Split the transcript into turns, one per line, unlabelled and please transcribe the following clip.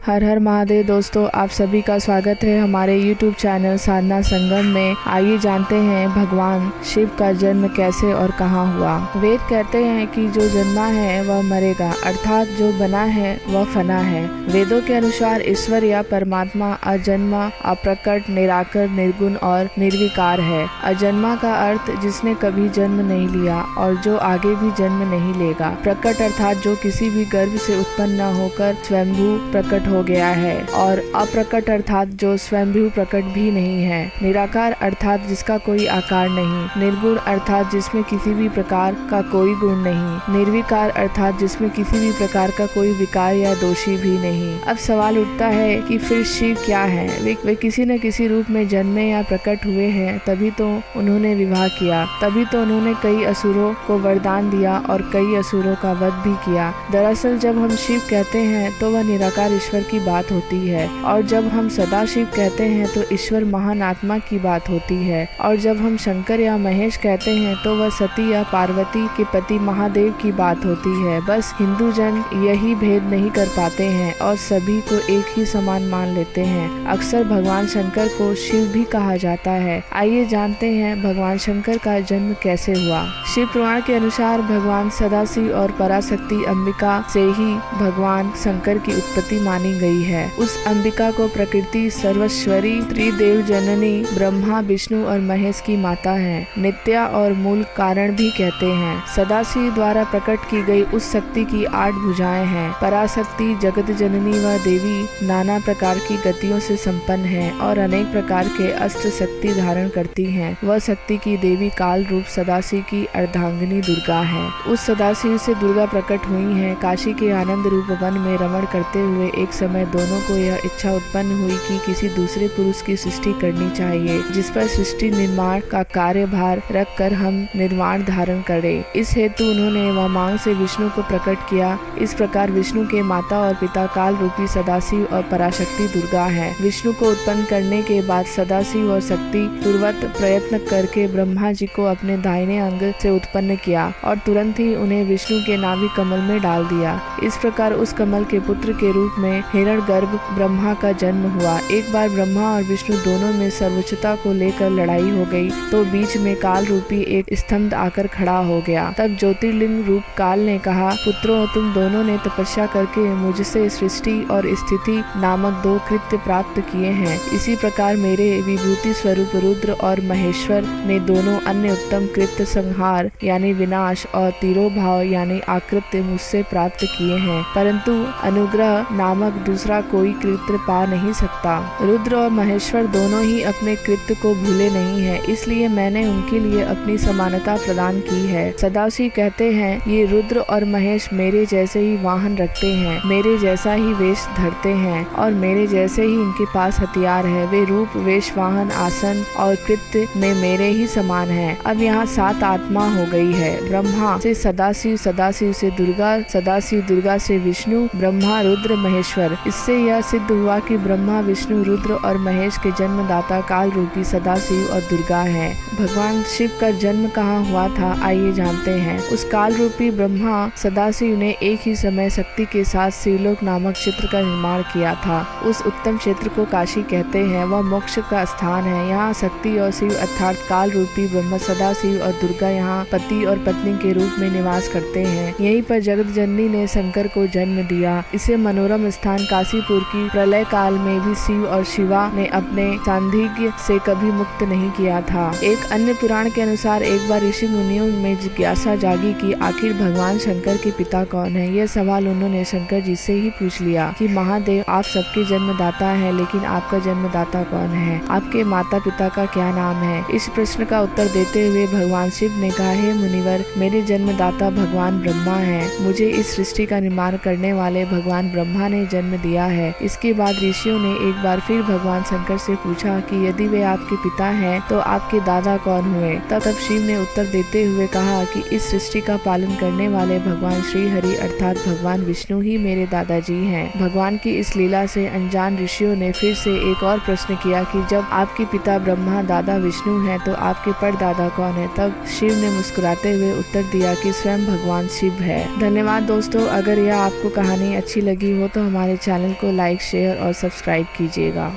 हर हर महादेव। दोस्तों, आप सभी का स्वागत है हमारे YouTube चैनल साधना संगम में। आइए जानते हैं भगवान शिव का जन्म कैसे और कहाँ हुआ। वेद कहते हैं कि जो जन्मा है वह मरेगा, अर्थात जो बना है वह फना है। वेदों के अनुसार ईश्वर या परमात्मा अजन्मा, अप्रकट, निराकर, निर्गुण और निर्विकार है। अजन्मा का अर्थ जिसने कभी जन्म नहीं लिया और जो आगे भी जन्म नहीं लेगा। प्रकट अर्थात जो किसी भी गर्भ से उत्पन्न न होकर स्वयंभू प्रकट हो गया है, और अप्रकट अर्थात जो स्वयंभू प्रकट भी नहीं है। निराकार अर्थात जिसका कोई आकार नहीं। निर्गुण अर्थात जिसमें किसी भी प्रकार का कोई गुण नहीं। निर्विकार अर्थात जिसमें किसी भी प्रकार का कोई विकार या दोषी भी नहीं। अब सवाल उठता है कि फिर शिव क्या है? वे किसी न किसी रूप में जन्मे या प्रकट हुए हैं, तभी तो उन्होंने विवाह किया, तभी तो उन्होंने कई असुरों को वरदान दिया और कई असुरों का वध भी किया। दरअसल जब हम शिव कहते हैं तो वह निराकार ईश्वर की बात होती है, और जब हम सदाशिव कहते हैं तो ईश्वर महान आत्मा की बात होती है, और जब हम शंकर या महेश कहते हैं तो वह सती या पार्वती के पति महादेव की बात होती है। बस हिंदू जन यही भेद नहीं कर पाते हैं और सभी को एक ही समान मान लेते हैं। अक्सर भगवान शंकर को शिव भी कहा जाता है। आइए जानते हैं भगवान शंकर का जन्म कैसे हुआ। शिव पुराण के अनुसार भगवान सदाशिव और पराशक्ति अंबिका से ही भगवान शंकर की उत्पत्ति मानी गई है। उस अंबिका को प्रकृति सर्वस्वरी त्रिदेव जननी ब्रह्मा, विष्णु और महेश की माता है। नित्या और मूल कारण भी कहते हैं। सदाशिव द्वारा प्रकट की गई उस शक्ति की 8 भुजाएं हैं। पराशक्ति जगत जननी व देवी नाना प्रकार की गतियों से संपन्न है और अनेक प्रकार के अस्त्र शक्ति धारण करती हैं। वह शक्ति की देवी काल रूप सदाशिव की अर्धांगिनी दुर्गा है। उस सदाशिव से दुर्गा प्रकट हुई हैं। काशी के आनंद रूप वन में रमण करते हुए एक समय दोनों को यह इच्छा उत्पन्न हुई कि किसी दूसरे पुरुष की सृष्टि करनी चाहिए, जिस पर सृष्टि निर्माण का कार्यभार रख कर हम निर्वाण धारण करें। इस हेतु उन्होंने वह मांग से विष्णु को प्रकट किया। इस प्रकार विष्णु के माता और पिता काल रूपी सदाशिव और पराशक्ति दुर्गा है। विष्णु को उत्पन्न करने के बाद सदाशिव और शक्ति पूर्वक प्रयत्न करके ब्रह्मा जी को अपने दाहिने अंग से उत्पन्न किया और तुरंत ही उन्हें विष्णु के नाभि कमल में डाल दिया। इस प्रकार उस कमल के पुत्र के रूप में हिरण्यगर्भ ब्रह्मा का जन्म हुआ। एक बार ब्रह्मा और विष्णु दोनों में सर्वोच्चता को लेकर लड़ाई हो गई, तो बीच में काल रूपी एक स्तंभ आकर खड़ा हो गया। तब ज्योतिर्लिंग रूप काल ने कहा, पुत्रों, तुम दोनों ने तपस्या करके मुझसे सृष्टि और स्थिति नामक 2 कृत्य प्राप्त किए हैं। इसी प्रकार मेरे विभूति स्वरूप रुद्र और महेश्वर ने दोनों अन्य उत्तम कृत्य संहार यानी विनाश और तिरोभाव यानी आकृत्य मुझसे प्राप्त किए हैं, परंतु अनुग्रह नामक दूसरा कोई कृत्य पा नहीं सकता। रुद्र और महेश्वर दोनों ही अपने कृत्य को भूले नहीं है, इसलिए मैंने उनके लिए अपनी समानता प्रदान की है। सदाशिव कहते हैं, ये रुद्र और महेश मेरे जैसे ही वाहन रखते हैं, मेरे जैसा ही वेश धरते हैं और मेरे जैसे ही इनके पास हथियार है। वे रूप, वेश, वाहन, आसन और कृत्य में मेरे ही समान है। अब यहाँ 7 आत्मा हो गई है। ब्रह्मा से सदाशिव, सदाशिव से दुर्गा, सदाशिव दुर्गा से विष्णु, ब्रह्मा, रुद्र, महेश्वर। इससे यह सिद्ध हुआ कि ब्रह्मा, विष्णु, रुद्र और महेश के जन्मदाता काल रूपी सदाशिव और दुर्गा हैं। भगवान शिव का जन्म कहाँ हुआ था, आइए जानते हैं। उस काल रूपी ब्रह्मा सदाशिव ने एक ही समय शक्ति के साथ शिवलोक नामक क्षेत्र का निर्माण किया था। उस उत्तम क्षेत्र को काशी कहते हैं। वह मोक्ष का स्थान है। यहाँ शक्ति और शिव अर्थात काल रूपी ब्रह्मा, सदाशिव और दुर्गा यहाँ पति और पत्नी के रूप में निवास करते हैं। यहीं पर जगत जननी ने शंकर को जन्म दिया। इसे मनोरम स्थान काशीपुर की प्रलय काल में भी शिव और शिवा ने अपने सांधिग्य से कभी मुक्त नहीं किया था। एक अन्य पुराण के अनुसार एक बार ऋषि मुनियों में जिज्ञासा जागी कि आखिर भगवान शंकर के पिता कौन है। यह सवाल उन्होंने शंकर जी से ही पूछ लिया कि महादेव, आप सबके जन्मदाता हैं, लेकिन आपका जन्मदाता कौन है? आपके माता पिता का क्या नाम है? इस प्रश्न का उत्तर देते हुए भगवान शिव ने कहा, हे मुनिवर, मेरे जन्मदाता भगवान ब्रह्मा है। मुझे इस सृष्टि का निर्माण करने वाले भगवान ब्रह्मा ने जन्म दिया है। इसके बाद ऋषियों ने एक बार फिर भगवान शंकर से पूछा कि यदि वे आपके पिता हैं तो आपके दादा कौन हुए? तब शिव ने उत्तर देते हुए कहा कि इस सृष्टि का पालन करने वाले भगवान श्री हरि अर्थात भगवान विष्णु ही मेरे दादाजी हैं। भगवान की इस लीला से अनजान ऋषियों ने फिर से एक और प्रश्न किया कि जब आपके पिता ब्रह्मा दादा विष्णु हैं तो आपके परदादा कौन है? तब शिव ने मुस्कुराते हुए उत्तर दिया कि स्वयं भगवान शिव है। धन्यवाद दोस्तों। अगर यह आपको कहानी अच्छी लगी हो तो हमारे हमारे चैनल को लाइक, शेयर और सब्सक्राइब कीजिएगा।